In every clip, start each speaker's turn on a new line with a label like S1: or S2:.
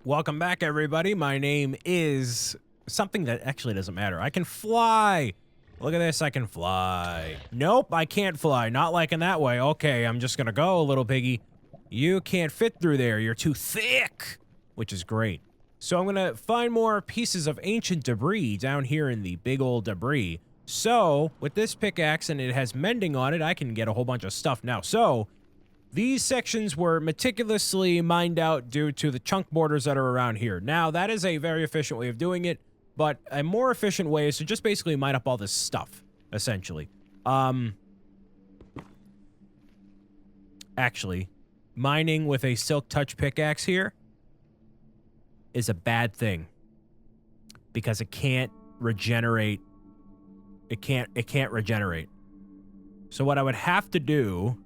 S1: Welcome back, everybody. My name is something that actually doesn't matter. I can fly. Look at this. I can fly. Nope, I can't fly. Not like in that way. Okay, I'm just gonna go, little piggy. You can't fit through there. You're too thick, which is great. So I'm gonna find more pieces of ancient debris down here in the big old debris. So with this pickaxe, and it has mending on it, I can get a whole bunch of stuff now. So these sections were meticulously mined out due to the chunk borders that are around here. Now, that is a very efficient way of doing it, but a more efficient way is to just basically mine up all this stuff, essentially. Actually, mining with a silk touch pickaxe here is a bad thing because it can't regenerate. It can't regenerate. So what I would have to do...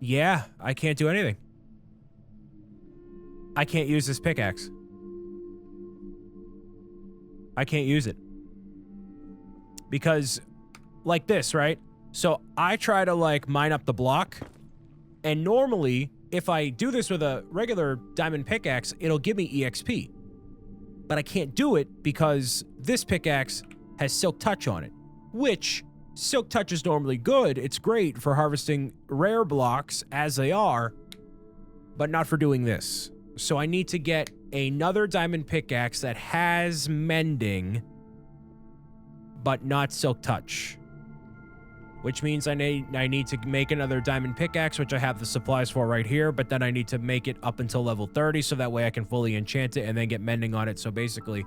S1: Yeah, I can't do anything. I can't use this pickaxe. I can't use it. Because, like this, right? So, I try to, like, mine up the block. And normally, if I do this with a regular diamond pickaxe, it'll give me EXP. But I can't do it because this pickaxe has silk touch on it. Which... Silk touch is normally good. It's great for harvesting rare blocks as they are, but not for doing this. So I need to get another diamond pickaxe that has mending, but not silk touch. Which means I need to make another diamond pickaxe, which I have the supplies for right here, but then I need to make it up until level 30, so that way I can fully enchant it and then get mending on it. So basically...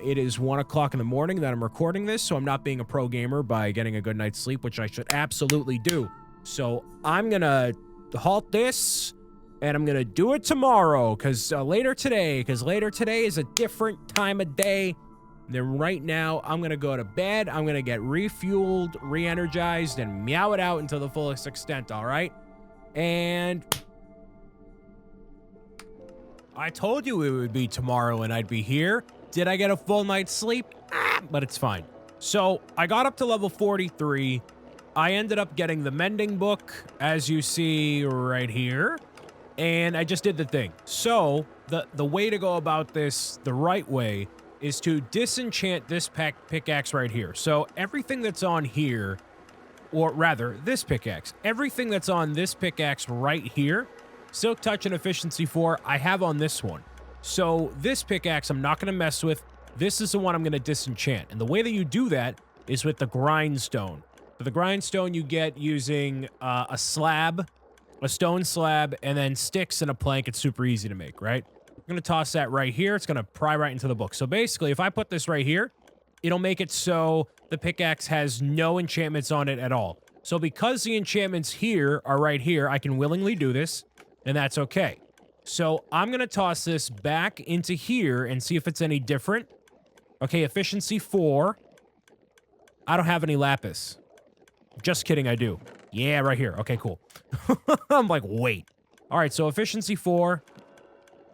S1: it is 1 o'clock in the morning that I'm recording this, so I'm not being a pro gamer by getting a good night's sleep, which I should absolutely do. So I'm gonna halt this, and I'm gonna do it tomorrow, because later today is a different time of day than right now. I'm gonna go to bed, I'm gonna get refueled, re-energized, and meow it out until the fullest extent, alright? And... I told you it would be tomorrow and I'd be here. Did I get a full night's sleep? But it's fine. So, I got up to level 43. I ended up getting the mending book, as you see right here. And I just did the thing. So, the way to go about this the right way is to disenchant this pickaxe right here. So, everything that's on here, or rather, this pickaxe, everything that's on this pickaxe right here, Silk Touch and Efficiency 4, I have on this one. So this pickaxe I'm not going to mess with. This is the one I'm going to disenchant. And the way that you do that is with the grindstone. For the grindstone you get using a slab, a stone slab, and then sticks and a plank. It's super easy to make, right? I'm going to toss that right here. It's going to pry right into the book. So basically, if I put this right here, it'll make it so the pickaxe has no enchantments on it at all. So because the enchantments here are right here, I can willingly do this, and that's okay. So I'm going to toss this back into here and see if it's any different. Okay, efficiency 4. I don't have any lapis. Just kidding, I do. Yeah, right here. Okay, cool. I'm like, wait. All right, so efficiency 4.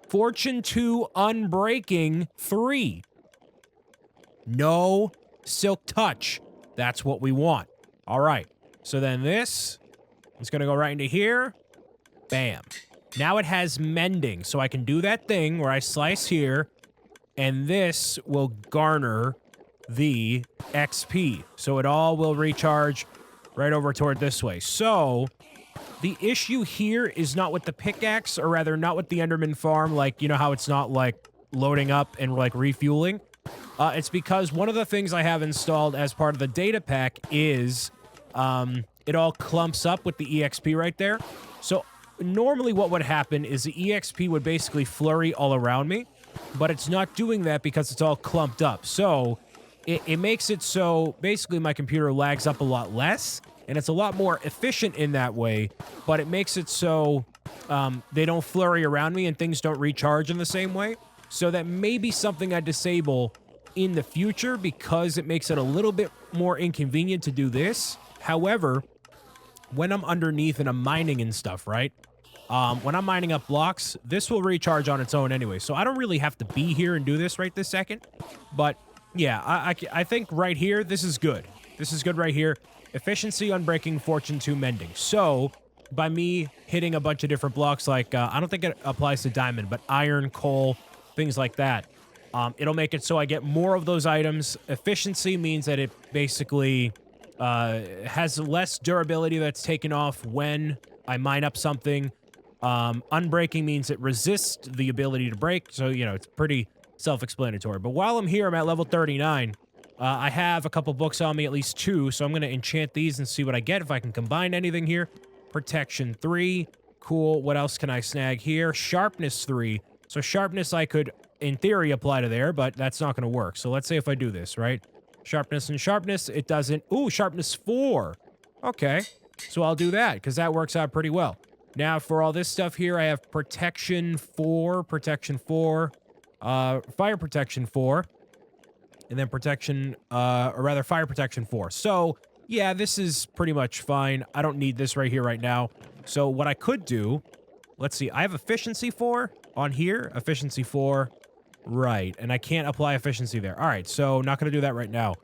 S1: Fortune 2, unbreaking 3. No silk touch. That's what we want. All right, so then this is going to go right into here. Bam. Now it has mending, so I can do that thing where I slice here, and this will garner the XP. So it all will recharge right over toward this way. So the issue here is not with the pickaxe, or rather not with the Enderman farm, like, you know how it's not, like, loading up and, like, refueling? It's because one of the things I have installed as part of the data pack is it all clumps up with the EXP right there. So normally what would happen is the EXP would basically flurry all around me, but it's not doing that because it's all clumped up. So it makes it so basically my computer lags up a lot less, and it's a lot more efficient in that way, but it makes it so they don't flurry around me and things don't recharge in the same way. So that may be something I disable in the future because it makes it a little bit more inconvenient to do this. However, when I'm underneath and I'm mining and stuff, right? When I'm mining up blocks, this will recharge on its own anyway. So I don't really have to be here and do this right this second. But yeah, I think right here, this is good. This is good right here. Efficiency, unbreaking, fortune 2, mending. So by me hitting a bunch of different blocks, like, I don't think it applies to diamond, but iron, coal, things like that. It'll make it so I get more of those items. Efficiency means that it basically has less durability that's taken off when I mine up something. Unbreaking means it resists the ability to break, so, you know, it's pretty self-explanatory. But while I'm here, I'm at level 39. I have a couple books on me, at least 2, so I'm going to enchant these and see what I get, if I can combine anything here. Protection 3. Cool. What else can I snag here? Sharpness 3. So sharpness I could, in theory, apply to there, but that's not going to work. So let's say if I do this, right? Sharpness and sharpness, it doesn't... Ooh, sharpness 4. Okay. So I'll do that, because that works out pretty well. Now, for all this stuff here, I have protection 4, fire protection 4, and then protection, or rather fire protection 4. So, yeah, this is pretty much fine. I don't need this right here right now. So what I could do, let's see, I have efficiency 4 on here, efficiency 4, right, and I can't apply efficiency there. All right, so not going to do that right now.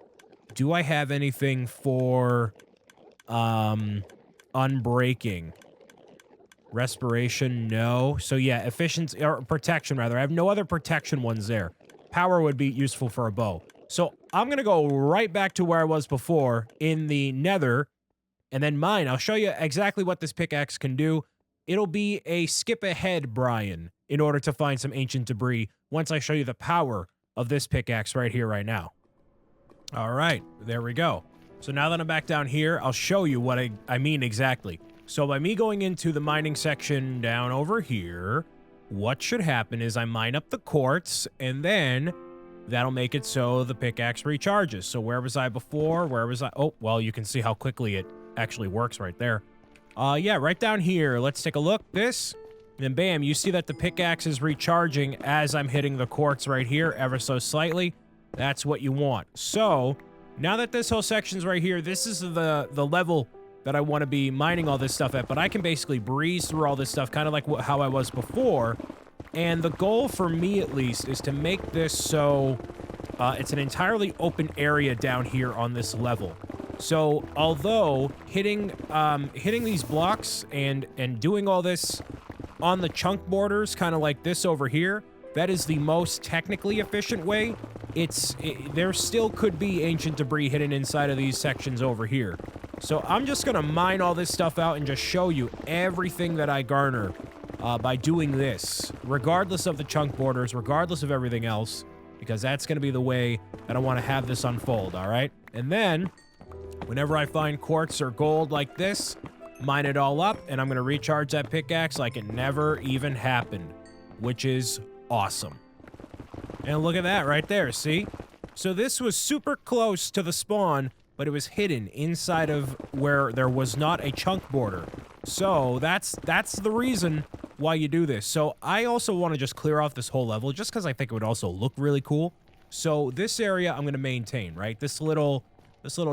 S1: Do I have anything for, unbreaking? Respiration, no. So yeah, efficiency, or protection rather. I have no other protection ones there. Power would be useful for a bow. So I'm going to go right back to where I was before in the Nether, and then mine. I'll show you exactly what this pickaxe can do. It'll be a skip ahead, Brian, in order to find some ancient debris once I show you the power of this pickaxe right here, right now. All right, there we go. So now that I'm back down here, I'll show you what I mean exactly. So by me going into the mining section down over here, what should happen is I mine up the quartz, and then that'll make it so the pickaxe recharges. So where was I before? Where was I? Oh, well, you can see how quickly it actually works right there. Yeah, right down here. Let's take a look. This, and then bam, you see that the pickaxe is recharging as I'm hitting the quartz right here ever so slightly. That's what you want. So now that this whole section's right here, this is the level that I want to be mining all this stuff at, but I can basically breeze through all this stuff, kind of like how I was before. And the goal for me, at least, is to make this so it's an entirely open area down here on this level. So although hitting these blocks and doing all this on the chunk borders, kind of like this over here, that is the most technically efficient way. There still could be ancient debris hidden inside of these sections over here. So I'm just going to mine all this stuff out and just show you everything that I garner by doing this, regardless of the chunk borders, regardless of everything else, because that's going to be the way that I want to have this unfold, all right? And then, whenever I find quartz or gold like this, mine it all up, and I'm going to recharge that pickaxe like it never even happened, which is awesome. And look at that right there, see? So this was super close to the spawn, but it was hidden inside of where there was not a chunk border. So that's the reason why you do this. So I also want to just clear off this whole level just because I think it would also look really cool. So this area I'm going to maintain, right? This little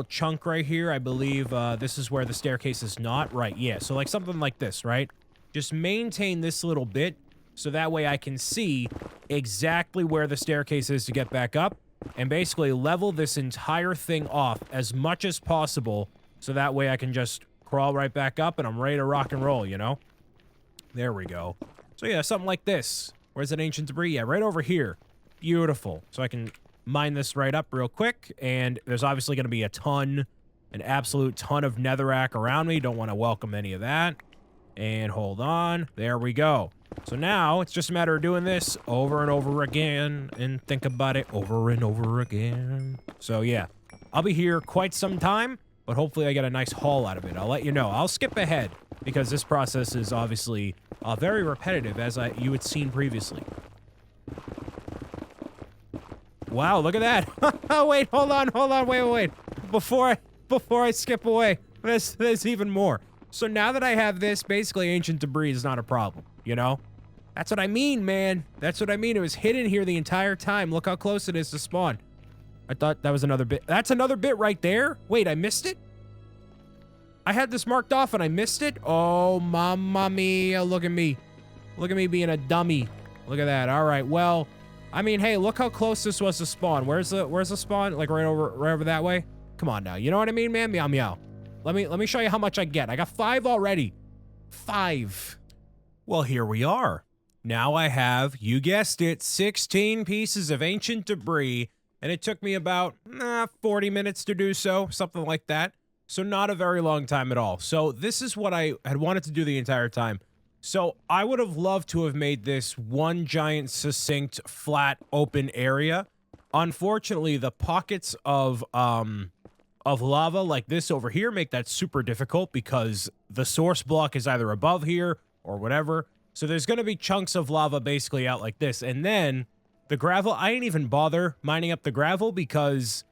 S1: chunk right here, I believe this is where the staircase is not. Right, yeah. So like something like this, right? Just maintain this little bit so that way I can see exactly where the staircase is to get back up. And basically level this entire thing off as much as possible so that way I can just crawl right back up and I'm ready to rock and roll, you know? There we go. So yeah, something like this. Where's that ancient debris? Yeah, right over here. Beautiful. So I can mine this right up real quick, and there's obviously going to be an absolute ton of netherrack around me. Don't want to welcome any of that. And hold on. There we go. So now it's just a matter of doing this over and over again and think about it over and over again. So yeah, I'll be here quite some time, but hopefully I get a nice haul out of it. I'll let you know. I'll skip ahead because this process is obviously very repetitive as you had seen previously. Wow, look at that. Oh, wait, hold on, wait. Before I skip away, there's even more. So now that I have this, basically ancient debris is not a problem, you know? That's what I mean, man. That's what I mean. It was hidden here the entire time. Look how close it is to spawn. I thought that was another bit. That's another bit right there? Wait, I missed it? I had this marked off and I missed it? Oh, mamma mia. Look at me. Look at me being a dummy. Look at that. All right, well, I mean, hey, look how close this was to spawn. Where's the spawn? Like right over that way? Come on now. You know what I mean, man? Meow meow. Let me show you how much I get. I got 5 already. 5. Well, here we are. Now I have, you guessed it, 16 pieces of ancient debris, and it took me about 40 minutes to do so, something like that. So not a very long time at all. So this is what I had wanted to do the entire time. So I would have loved to have made this one giant, succinct, flat, open area. Unfortunately, the pockets of lava like this over here make that super difficult because the source block is either above here or whatever. So there's going to be chunks of lava basically out like this. And then the gravel, I didn't even bother mining up the gravel because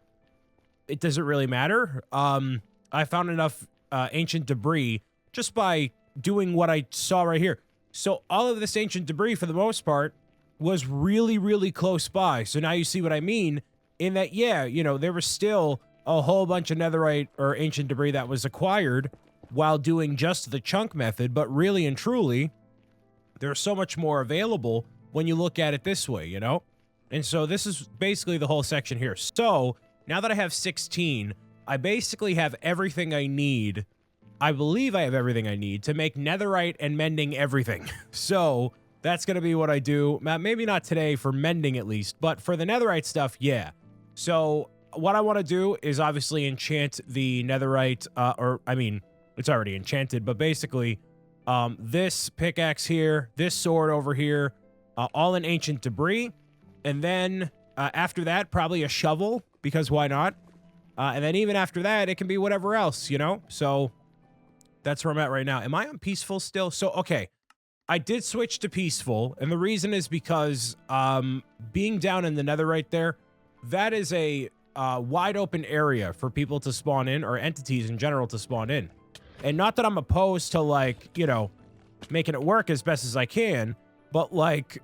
S1: it doesn't really matter. I found enough ancient debris just by doing what I saw right here. So all of this ancient debris, for the most part, was really, really close by. So now you see what I mean in that, yeah, you know, there was still a whole bunch of netherite or ancient debris that was acquired while doing just the chunk method. But really and truly, there's so much more available when you look at it this way, you know? And so this is basically the whole section here. So now that I have 16, I basically have everything I need. I believe I have everything I need to make netherite and mending everything. So that's going to be what I do. Maybe not today for mending at least, but for the netherite stuff, yeah. So what I want to do is obviously enchant the netherite, it's already enchanted, but basically this pickaxe here, this sword over here, all in ancient debris. And then after that, probably a shovel, because why not? And then even after that, it can be whatever else, you know? So that's where I'm at right now. Am I on peaceful still? So, okay. I did switch to peaceful, and the reason is because being down in the netherite there, that is a wide open area for people to spawn in, or entities in general to spawn in. And not that I'm opposed to, like, you know, making it work as best as I can, but, like,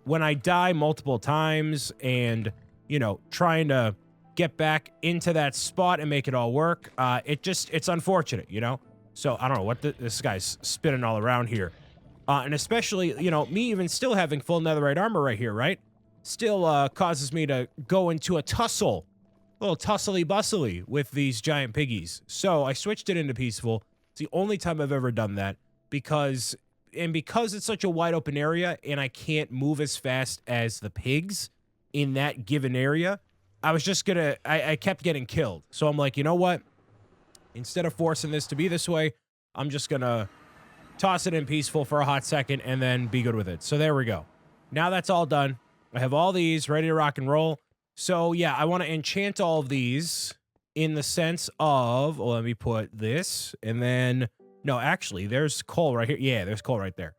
S1: when I die multiple times and, you know, trying to get back into that spot and make it all work, it's unfortunate, you know? So, I don't know what this guy's spinning all around here. And especially, you know, me even still having full netherite armor right here, right? Still causes me to go into a tussle. A little tussly-bustly with these giant piggies. So I switched it into peaceful. It's the only time I've ever done that. Because it's such a wide open area and I can't move as fast as the pigs in that given area, I was just gonna... I kept getting killed. So I'm like, you know what? Instead of forcing this to be this way, I'm just gonna toss it in peaceful for a hot second and then be good with it. So there we go. Now that's all done. I have all these ready to rock and roll. So yeah, I want to enchant all of these in the sense of, well, let me put this and then, no, actually there's coal right here. Yeah, there's coal right there.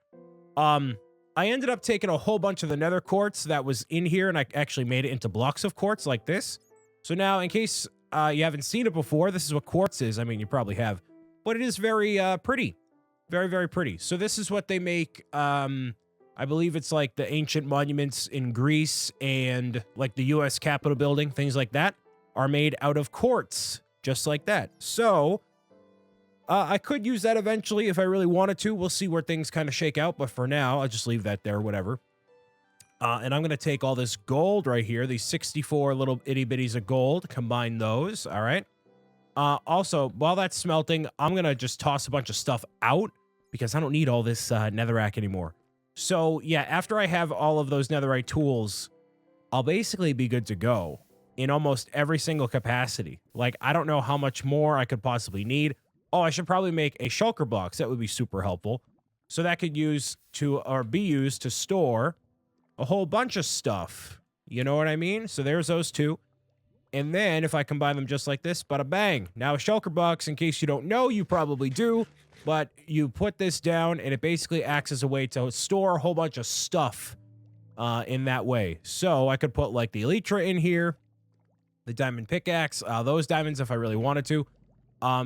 S1: I ended up taking a whole bunch of the nether quartz that was in here and I actually made it into blocks of quartz like this. So now in case you haven't seen it before, this is what quartz is. I mean, you probably have, but it is very pretty. Very, very pretty. So this is what they make, I believe it's like the ancient monuments in Greece and like the US Capitol building, things like that, are made out of quartz, just like that. So I could use that eventually if I really wanted to. We'll see where things kind of shake out, but for now, I'll just leave that there, whatever. And I'm going to take all this gold right here, these 64 little itty bitties of gold, combine those, all right? Also, while that's smelting, I'm going to just toss a bunch of stuff out because I don't need all this netherrack anymore. So, yeah, after I have all of those netherite tools, I'll basically be good to go in almost every single capacity. Like, I don't know how much more I could possibly need. Oh, I should probably make a shulker box. That would be super helpful. So that could be used to store a whole bunch of stuff. You know what I mean? So there's those two. And then if I combine them just like this, bada bang. Now a shulker box, in case you don't know, you probably do. But you put this down, and it basically acts as a way to store a whole bunch of stuff in that way. So I could put, like, the Elytra in here, the diamond pickaxe, those diamonds if I really wanted to.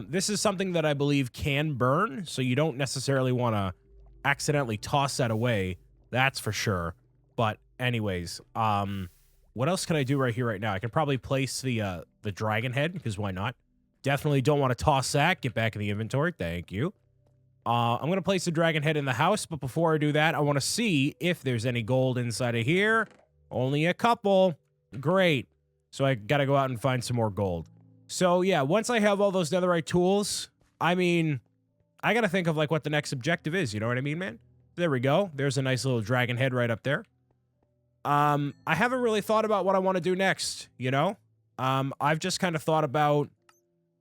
S1: This is something that I believe can burn, so you don't necessarily want to accidentally toss that away. That's for sure. But anyways, what else can I do right here right now? I can probably place the dragon head, because why not? Definitely don't want to toss that. Get back in the inventory. Thank you. I'm going to place the dragon head in the house, but before I do that, I want to see if there's any gold inside of here. Only a couple. Great. So I got to go out and find some more gold. So yeah, once I have all those netherite tools, I mean, I got to think of like what the next objective is. You know what I mean, man? There we go. There's a nice little dragon head right up there. I haven't really thought about what I want to do next, you know? I've just kind of thought about,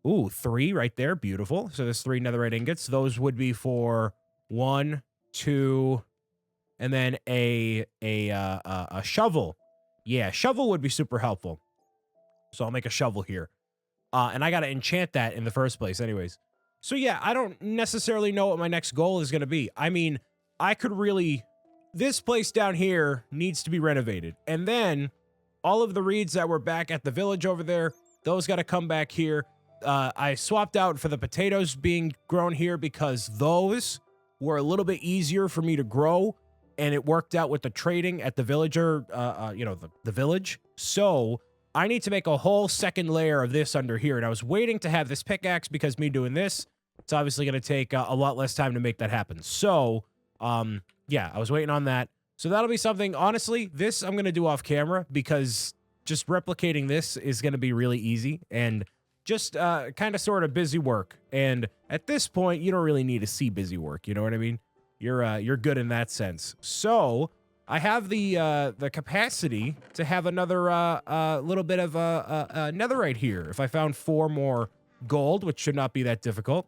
S1: ooh, 3 right there. Beautiful. So there's 3 netherite ingots. Those would be for 1, 2, and then a shovel. Yeah, shovel would be super helpful. So I'll make a shovel here. And I got to enchant that in the first place anyways. So yeah, I don't necessarily know what my next goal is going to be. I mean, I could really... This place down here needs to be renovated. And then all of the reeds that were back at the village over there, those got to come back here. I swapped out for the potatoes being grown here because those were a little bit easier for me to grow. And it worked out with the trading at the villager, you know, the village. So I need to make a whole second layer of this under here. And I was waiting to have this pickaxe because me doing this, it's obviously going to take a lot less time to make that happen. So, yeah, I was waiting on that. So that'll be something, honestly, this I'm going to do off camera because just replicating this is going to be really easy and just kind of sort of busy work. And at this point, you don't really need to see busy work. You know what I mean? You're good in that sense. So I have the capacity to have another little bit of netherite here. If I found 4 more gold, which should not be that difficult.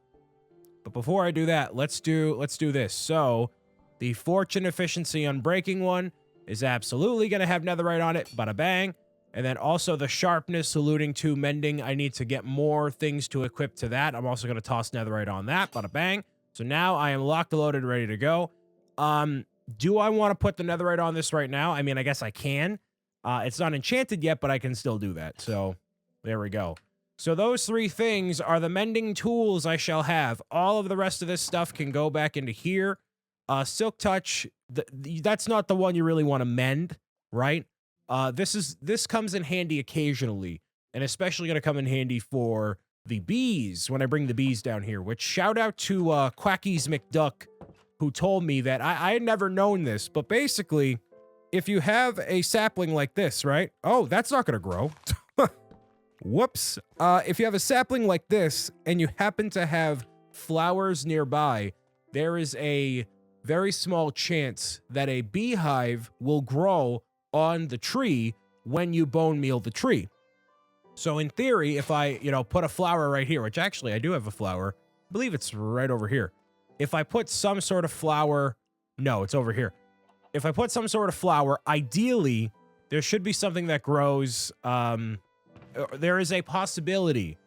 S1: But before I do that, let's do this. So the fortune efficiency on breaking one is absolutely going to have netherite on it. Bada bang. And then also the sharpness alluding to mending. I need to get more things to equip to that. I'm also going to toss netherite on that. Bada bang. So now I am locked, loaded, ready to go. Do I want to put the netherite on this right now? I mean, I guess I can. It's not enchanted yet, but I can still do that. So there we go. So those 3 things are the mending tools I shall have. All of the rest of this stuff can go back into here. Silk Touch, that's not the one you really want to mend, right? This comes in handy occasionally, and especially going to come in handy for the bees when I bring the bees down here, which shout out to Quackies McDuck, who told me that I had never known this, but basically, if you have a sapling like this, right? Oh, that's not going to grow. Whoops. If you have a sapling like this and you happen to have flowers nearby, there is a very small chance that a beehive will grow on the tree when you bone meal the tree. So in theory, if I, you know, put a flower right here, which actually I do have a flower, I believe it's right over here. If I put some sort of flower, no, it's over here. If I put some sort of flower, ideally, there should be something that grows, there is a possibility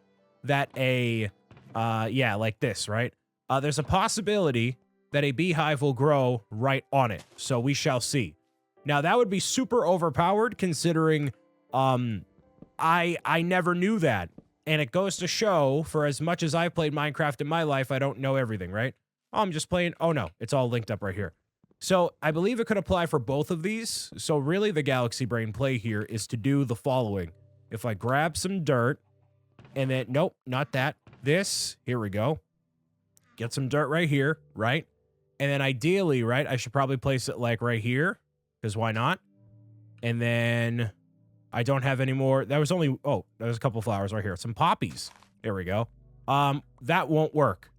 S1: that yeah, like this, right? There's a possibility that a beehive will grow right on it. So we shall see. Now, that would be super overpowered considering I never knew that. And it goes to show, for as much as I've played Minecraft in my life, I don't know everything, right? Oh, I'm just playing. Oh, no, it's all linked up right here. So I believe it could apply for both of these. So really the Galaxy Brain play here is to do the following. If I grab some dirt and then, nope, not that. This, here we go. Get some dirt right here, right? And then ideally, right, I should probably place it like right here, because why not? And then I don't have any more. That was only, oh, there's a couple flowers right here. Some poppies. There we go. That won't work.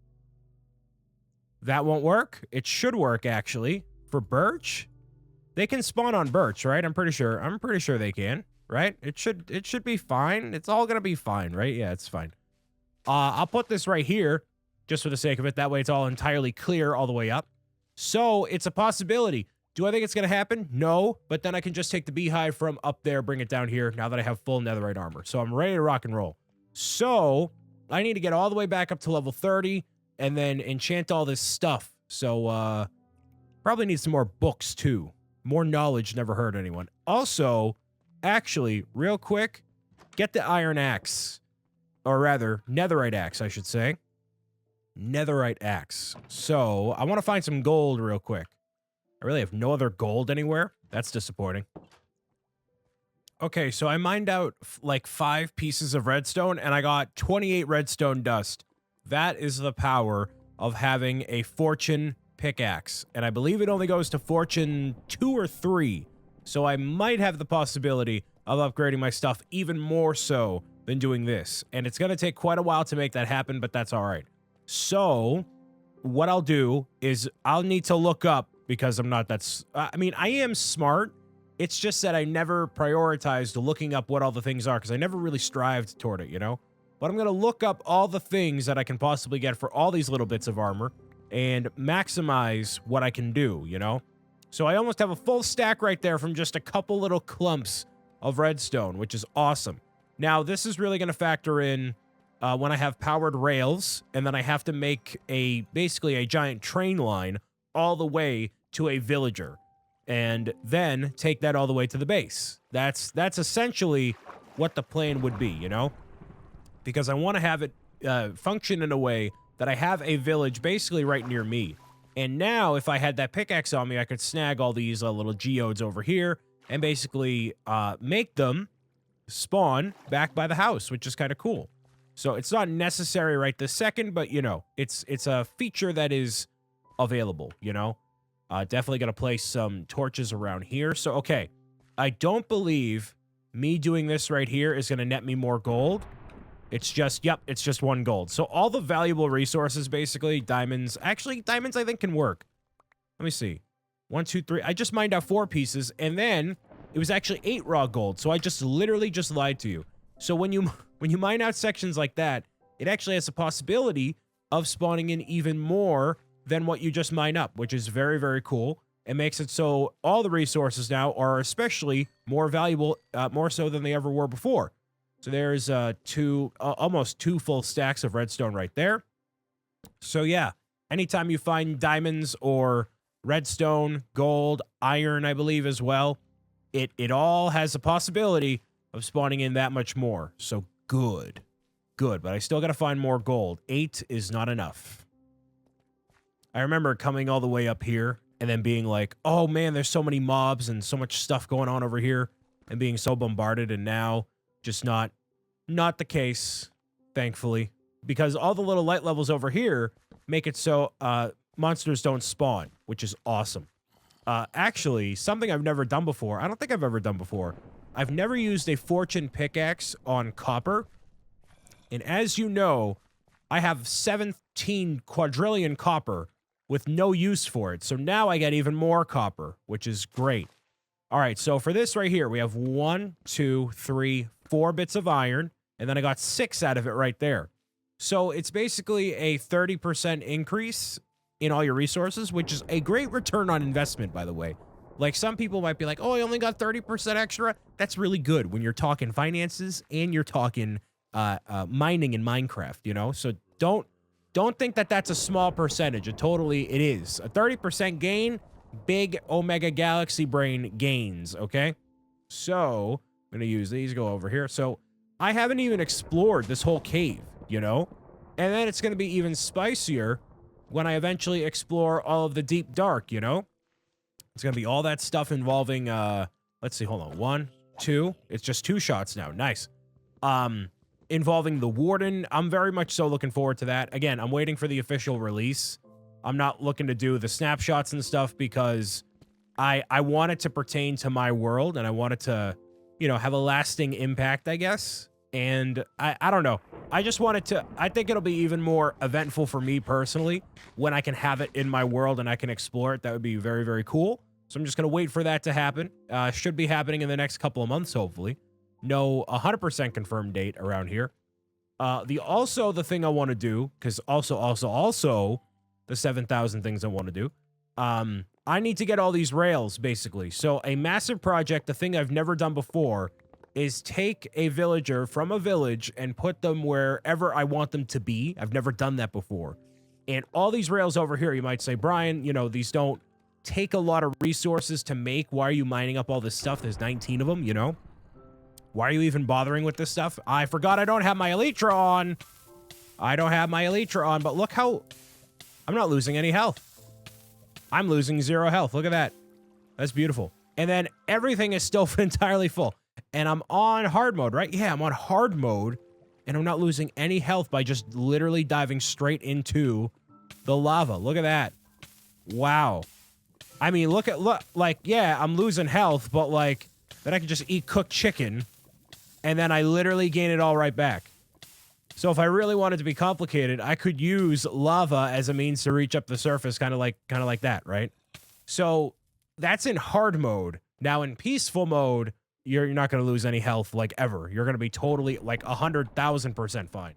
S1: That won't work. It should work, actually. For birch, they can spawn on birch, right? I'm pretty sure they can, right? It should be fine. It's all gonna be fine, right? Yeah, it's fine. I'll put this right here, just for the sake of it. That way it's all entirely clear all the way up. So it's a possibility. Do I think it's gonna happen? No, but then I can just take the beehive from up there, bring it down here, now that I have full netherite armor. So I'm ready to rock and roll. So I need to get all the way back up to level 30 and then enchant all this stuff. So, probably need some more books, too. More knowledge never hurt anyone. Also, actually, real quick, get the iron axe. Or rather, netherite axe, I should say. Netherite axe. So, I want to find some gold real quick. I really have no other gold anywhere. That's disappointing. Okay, so I mined out like 5 pieces of redstone, and I got 28 redstone dust. That is the power of having a fortune pickaxe. And I believe it only goes to fortune 2 or 3. So I might have the possibility of upgrading my stuff even more so than doing this. And it's going to take quite a while to make that happen, but that's all right. So what I'll do is I'll need to look up, because I'm not that... I mean, I am smart. It's just that I never prioritized looking up what all the things are, because I never really strived toward it, you know? But I'm going to look up all the things that I can possibly get for all these little bits of armor and maximize what I can do, you know? So I almost have a full stack right there from just a couple little clumps of redstone, which is awesome. Now, this is really going to factor in when I have powered rails, and then I have to make basically a giant train line all the way to a villager, and then take that all the way to the base. That's essentially what the plan would be, you know? Because I want to have it function in a way that I have a village basically right near me. And now, if I had that pickaxe on me, I could snag all these little geodes over here and basically make them spawn back by the house, which is kind of cool. So it's not necessary right this second, but, you know, it's a feature that is available, you know? Definitely going to place some torches around here. So, okay, I don't believe me doing this right here is going to net me more gold. It's just, yep, it's just 1 gold. So all the valuable resources, basically, diamonds. Actually, diamonds I think can work. Let me see. 1, 2, 3. I just mined out 4 pieces, and then it was actually 8 raw gold. So I just literally just lied to you. So when you mine out sections like that, it actually has a possibility of spawning in even more than what you just mine up, which is very, very cool. It makes it so all the resources now are especially more valuable, more so than they ever were before. So there's almost 2 full stacks of redstone right there. So yeah, anytime you find diamonds or redstone, gold, iron, I believe as well, it all has a possibility of spawning in that much more. So good. Good, but I still got to find more gold. 8 is not enough. I remember coming all the way up here and then being like, oh man, there's so many mobs and so much stuff going on over here, and being so bombarded, and now just not the case, thankfully, because all the little light levels over here make it so monsters don't spawn, which is awesome. Actually, something I've never done before, I don't think I've ever done before, I've never used a fortune pickaxe on copper, and as you know, I have 17 quadrillion copper with no use for it, so now I get even more copper, which is great. All right, so for this right here, we have 1, 2, 3, 4 bits of iron, and then I got 6 out of it right there. So it's basically a 30% increase in all your resources, which is a great return on investment, by the way. Like, some people might be like, oh, I only got 30% extra. That's really good when you're talking finances and you're talking mining in Minecraft, you know? So don't think that that's a small percentage. It is. A 30% gain, big Omega Galaxy Brain gains, okay? So, I'm going to use these, go over here. So, I haven't even explored this whole cave, you know? And then it's going to be even spicier when I eventually explore all of the deep dark, you know? It's going to be all that stuff involving, let's see, hold on. 1, 2. It's just 2 shots now. Nice. Involving the Warden. I'm very much so looking forward to that. Again, I'm waiting for the official release. I'm not looking to do the snapshots and stuff because I want it to pertain to my world, and I want it to, you know, have a lasting impact, I guess. And I don't know. I just want it to, I think it'll be even more eventful for me personally when I can have it in my world and I can explore it. That would be very, very cool. So I'm just going to wait for that to happen. Should be happening in the next couple of months, hopefully. No 100% confirmed date around here. The thing I want to do, because also the 7,000 things I want to do. I need to get all these rails, basically. So a massive project, the thing I've never done before, is take a villager from a village and put them wherever I want them to be. I've never done that before. And all these rails over here, you might say, Brian, you know, these don't take a lot of resources to make. Why are you mining up all this stuff? There's 19 of them, you know? Why are you even bothering with this stuff? I forgot I don't have my Elytra on. I don't have my Elytra on, but look how... I'm not losing any health. I'm losing 0 health. Look at that. That's beautiful. And then everything is still entirely full. And I'm on hard mode, right? Yeah, I'm on hard mode. And I'm not losing any health by just literally diving straight into the lava. Look at that. Wow. I mean, look, like, yeah, I'm losing health, but, like, then I can just eat cooked chicken. And then I literally gain it all right back. So if I really wanted to be complicated, I could use lava as a means to reach up the surface, kind of like that, right? So that's in hard mode. Now in peaceful mode, you're not going to lose any health like ever. You're going to be totally like 100,000% fine.